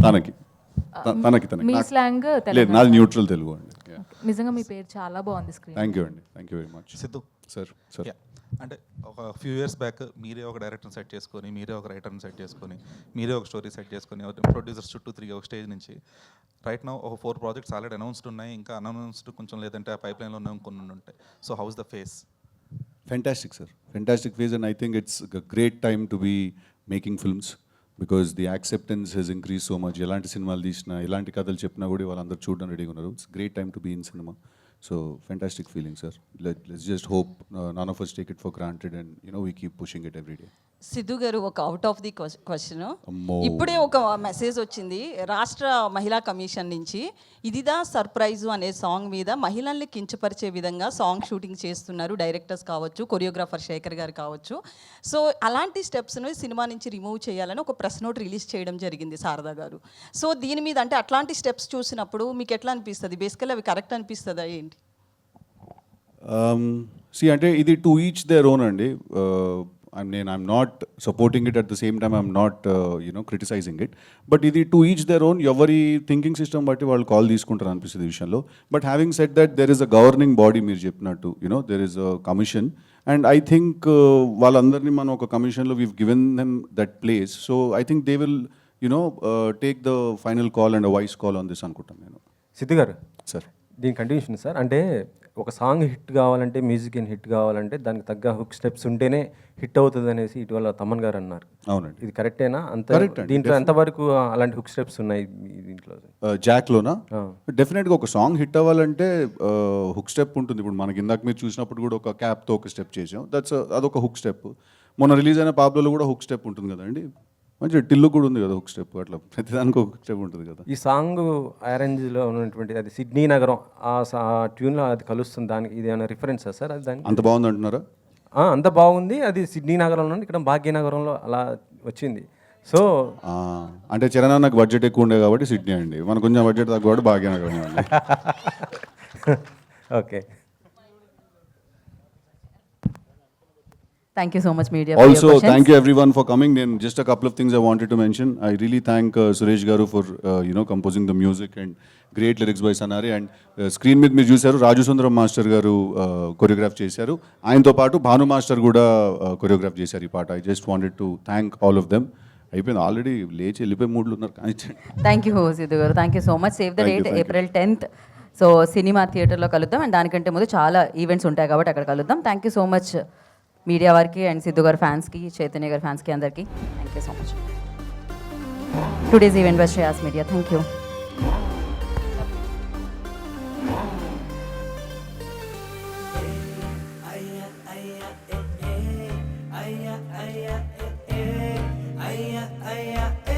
తనకి తనకి మీ నాకు స్లాంగ్ లేదు, నాది న్యూట్రల్ తెలుగు అండి. నిజంగా మీ పేరు చాలా బాగుంది స్క్రీన్. థ్యాంక్ యూ అండి, thank you very much. Siddhu sir sir అంటే ఒక ఫ్యూ ఇయర్స్ బ్యాక్ మీరే ఒక డైరెక్టర్ని సెట్ చేసుకొని, మీరే ఒక రైటర్ని సెట్ చేసుకొని, మీరే ఒక స్టోరీ సెట్ చేసుకొని, ప్రొడ్యూసర్స్ చుట్టూ తిరిగి ఒక స్టేజ్ నుంచి రైట్ నౌ ఒక 4 ప్రాజెక్ట్స్ ఆల్రెడీ అనౌన్స్డ్ ఉన్నాయి, ఇంకా అనౌన్స్డ్ కొంచెం లేదంటే ఆ పైప్ లైన్లో ఉన్నాయి, కొన్ని ఉంటాయి. So house the face? Fantastic, sir. Fantastic phase, and I think it's a great time to be making films because the acceptance has increased so much. ఎలాంటి సినిమాలు తీసినా, ఎలాంటి కథలు చెప్పినా కూడా వాళ్ళందరూ చూడడం రెడీగా ఉన్నారు. It's a great time to be in cinema. So fantastic feeling, sir. Let's just hope none of us take it for granted, and we keep pushing it every day. Siddhu గారు, ఒక అవుట్ ఆఫ్ ది క్వశ్చన్, అమ్మో. ఇప్పుడే ఒక message వచ్చింది రాష్ట్ర మహిళా commission నుంచి. ఇదిదా surprise అనే సాంగ్ మీద మహిళల్ని కించపరిచే విధంగా సాంగ్ షూటింగ్ చేస్తున్నారు డైరెక్టర్స్ కావచ్చు, కొరియోగ్రాఫర్ శేఖర్ గారు కావచ్చు. సో అలాంటి స్టెప్స్ను సినిమా నుంచి రిమూవ్ చేయాలని ఒక ప్రెస్ నోట్ రిలీజ్ చేయడం జరిగింది శారదా గారు. సో దీని మీద అంటే అట్లాంటి స్టెప్స్ చూసినప్పుడు మీకు ఎట్లా అనిపిస్తుంది? బేసికల్లీ అవి కరెక్ట్ అనిపిస్తుందా ఏంటి? అంటే ఇది టు ఈచ్ దేర్ ఓన్ అండి. I'm not supporting it, at the same time I'm not criticizing it, but ఇది to each their own. ఎవరి థింకింగ్ సిస్టమ్ బట్టి వాళ్ళు కాల్ తీసుకుంటారు అనిపిస్తుంది ఈ విషయంలో. But having said that, there is a governing body, మీరు చెప్పినట్టు there is a commission, and I think వాళ్ళందరినీ మనం ఒక కమిషన్లో we've given them that place. So I think they will take the final call and voice call on this అనుకుంటాను నేను. సిద్ధు గారు sir, దీని కంటిన్యూషన్ సార్. అంటే ఒక సాంగ్ హిట్ కావాలంటే, మ్యూజిక్ హిట్ కావాలంటే దానికి తగ్గ హుక్ స్టెప్స్ ఉంటేనే హిట్ అవుతుంది అనేసి ఇటీవల తమన్ గారు అన్నారు. అవునండి, ఇది కరెక్టేనా? అంత Correct అండి. దీంట్లో ఎంతవరకు అలాంటి హుక్ స్టెప్స్ ఉన్నాయి దీంట్లో? జాక్లోనా డెఫినెట్గా ఒక సాంగ్ హిట్ అవ్వాలంటే హుక్ స్టెప్ ఉంటుంది. ఇప్పుడు మనకి ఇందాక మీరు చూసినప్పుడు కూడా ఒక క్యాప్తో ఒక స్టెప్ చేసాం, అదొక హుక్ స్టెప్. మొన్న రిలీజ్ అయిన పాబ్లోలో కూడా హుక్ స్టెప్ ఉంటుంది కదండి, మంచిగా టిల్లు కూడా ఉంది కదా హుక్ స్టెప్. అట్లా ప్రతిదానికి ఒక స్టెప్ ఉంటుంది కదా. ఈ సాంగ్ అరేంజ్లో ఉన్నటువంటి అది సిడ్నీ నగరం ఆ ట్యూన్లో అది కలుస్తుంది, దానికి ఇది ఏమైనా రిఫరెన్సా సార్? అది దానికి అంత బాగుంది అంటున్నారా? అంత బాగుంది. అది సిడ్నీ నగరంలో, ఇక్కడ భాగ్యనగరంలో అలా వచ్చింది. సో అంటే చరణ్ నాకు బడ్జెట్ ఎక్కువ ఉండే కాబట్టి సిడ్నీ అండి, మనకు కొంచెం బడ్జెట్ తక్కువ కాబట్టి భాగ్యనగరం అండి. Okay. Thank you so much, media. Also, thank you everyone for coming. Then just a couple of things I wanted to mention. I really thank Suresh Garu for composing the music and great lyrics by Sanari. And screen మీద మీరు చూశారు రాజు సుందరం master గారు choreograph చేశారు. ఆయనతో పాటు Bhanu master కూడా choreograph చేశారు ఈ పాట. I just wanted to thank all of them. అయిపోయింది, ఆల్రెడీ లేచి వెళ్ళిపోయి మూడ్లు ఉన్నారు. థ్యాంక్ యూ సిద్ధు గారు, thank you so much. Save the date, April 10th. So cinema థియేటర్లో కలుద్దాం, అండ్ దానికంటే ముందు చాలా ఈవెంట్స్ ఉంటాయి కాబట్టి అక్కడ కలుద్దాం. Thank you so much media వారికి అండ్ సిద్ధు గారు ఫ్యాన్స్కి, చైతన్య గారి ఫ్యాన్స్కి అందరికీ thank you so much. Today's event by Shreyas media. Thank you. Ay, ay, ay,